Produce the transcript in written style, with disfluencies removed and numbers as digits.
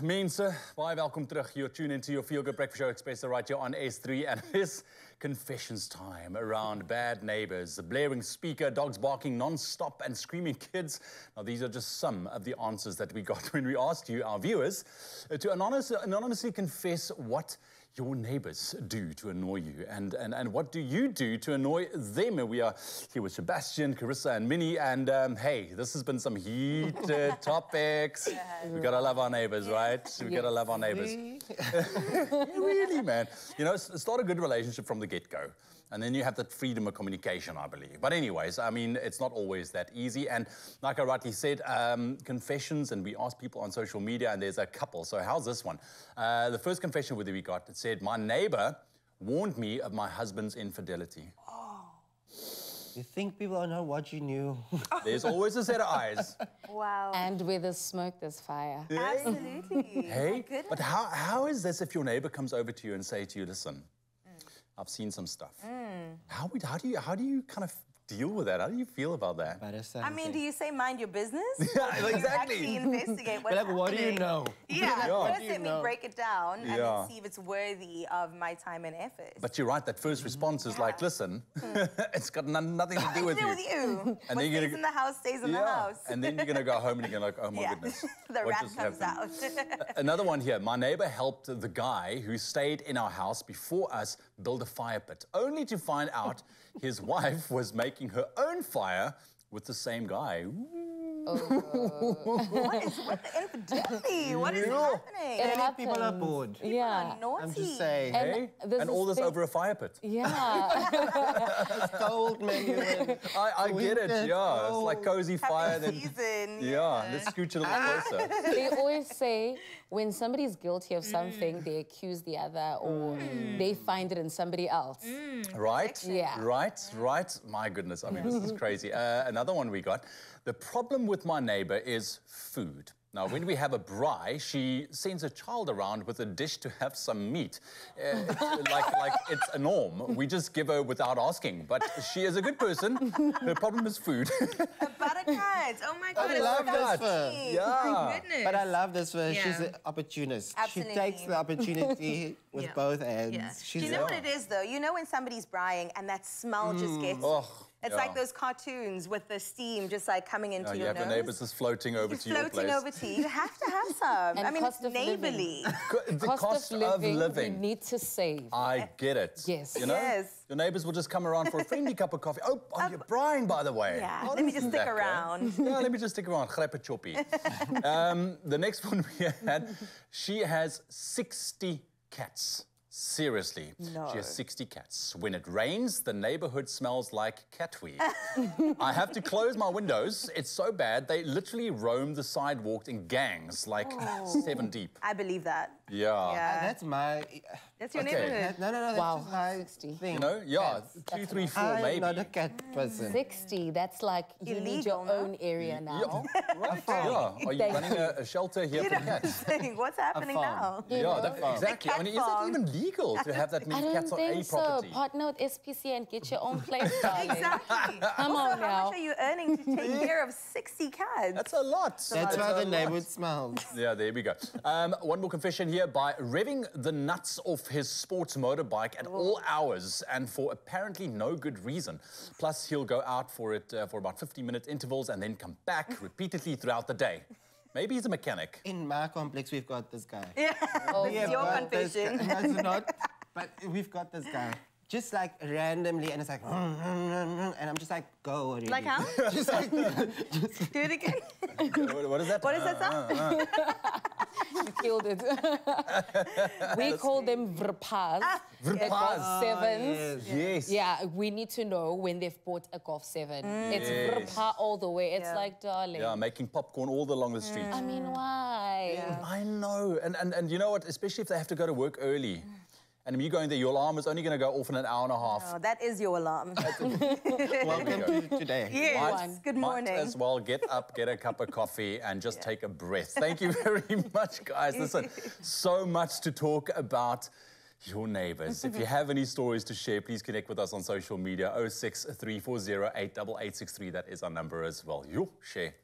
Mense, baie welkom terug. You're tuned into your Feel Good Breakfast Show, Expresso, right here on S3, and it is confessions time around Bad Neighbours. The blaring speaker, dogs barking non-stop, and screaming kids. Now, these are just some of the answers that we got when we asked you, our viewers, to anonymously confess what your neighbours do to annoy you, and what do you do to annoy them? We are here with Sebastian, Carissa, and Minnie, and hey, this has been some heated topics. We gotta love our neighbours, right? We gotta love our neighbours. Really, man. You know, start a good relationship from the get-go, and then you have that freedom of communication, I believe. But anyways, I mean, it's not always that easy, and like I rightly said, confessions, and we asked people on social media, and there's a couple. So how's this one? The first confession that we got, it said, my neighbour warned me of my husband's infidelity. Oh. You think people don't know what you knew? There's always a set of eyes. Wow. And where there's smoke, there's fire. Absolutely. Hey, but how is this if your neighbour comes over to you and say to you, listen, I've seen some stuff. How do you kind of deal with that? How do you feel about that? I mean, do you say mind your business? Yeah, or do exactly. you actually investigate what's happening? What do you know? Yeah, first let me know? break it down and then see if it's worthy of my time and effort. But you're right, that first response is like, listen, it's got nothing to do with you. And what stays in the house stays in the house. And then you're going to go home and you're going to like, oh my goodness. The rat comes out. Another one here. My neighbour helped the guy who stayed in our house before us build a fire pit, only to find out his wife was making her own fire with the same guy. What is with the infidelity? What is happening? People are bored. People are naughty. I'm just saying. And all this over a fire pit. Yeah. It's cold, man. I get it, yeah. It's like cozy fire. Yeah, let's scooch a little closer. They always say when somebody's guilty of something, they accuse the other or they find it in somebody else. Right? Yeah. Right. My goodness, I mean, this is crazy. Another one we got. The problem with my neighbour is food. Now, when we have a braai, she sends a child around with a dish to have some meat. Like it's a norm. We just give her without asking. But she is a good person. Her problem is food. Buttercuts. Oh my goodness. I love this for. Yeah. My goodness. But I love this for. She's an opportunist. Absolutely. She takes the opportunity with both hands. Yeah. Do you know what it is, though? You know when somebody's braaiing and that smell just gets... It's like those cartoons with the steam just like coming into your nose. You have the neighbours just floating over to your place. Floating over to you. You have to have some. And I mean, it's neighbourly. The cost of living. We need to save. I get it. Yes. You know? Yes. Your neighbours will just come around for a friendly cup of coffee. Oh, you're Brian, by the way. Yeah, oh, let me just stick around. Yeah, let me just stick around. Grepe choppy. The next one we had, she has 60 cats. Seriously, no. She has 60 cats. When it rains, the neighborhood smells like cat weed. I have to close my windows. It's so bad. They literally roam the sidewalk in gangs, like 7 deep. I believe that. Yeah. That's my... That's your neighborhood. No, that's just my 60. thing. You know, yeah, 2, 3, 4, maybe. I'm not a cat person. 60, that's like you illegal, need your own area now. Right, yeah. Are you running a shelter here for cats? What's happening now? Yeah, exactly. I mean, is it even legal to have that many cats on a property? I don't think so. Partner with SPC and get your own place, darling. Exactly. Come on now. How much are you earning to take care of 60 cats? That's a lot. That's why the neighborhood smells. Yeah, there we go. One more confession here. By revving the nuts off his sports motorbike at all hours and for apparently no good reason. Plus, he'll go out for it for about 50-minute intervals and then come back repeatedly throughout the day. Maybe he's a mechanic. In my complex, we've got this guy. Yeah. It's your confession. No, it's not. But we've got this guy. Just like randomly, and it's like, and I'm just like, go already. Like how? Just like, Do it again. What is that? What is that sound? You killed it. We call them vrpas. Vrpas. Sevens. Yes. Yeah, we need to know when they've bought a Golf 7. It's vrpa all the way. It's like, darling. Yeah, making popcorn all along the street. I mean, why? Yeah. I know. And you know what? Especially if they have to go to work early. And you going there, your alarm is only going to go off in an hour and a half. Oh, that is your alarm. welcome to today. Yes. Good morning. Might as well get up, get a cup of coffee, and just take a breath. Thank you very much, guys. Listen, so much to talk about your neighbours. If you have any stories to share, please connect with us on social media. 06340888863. That is our number as well. Share.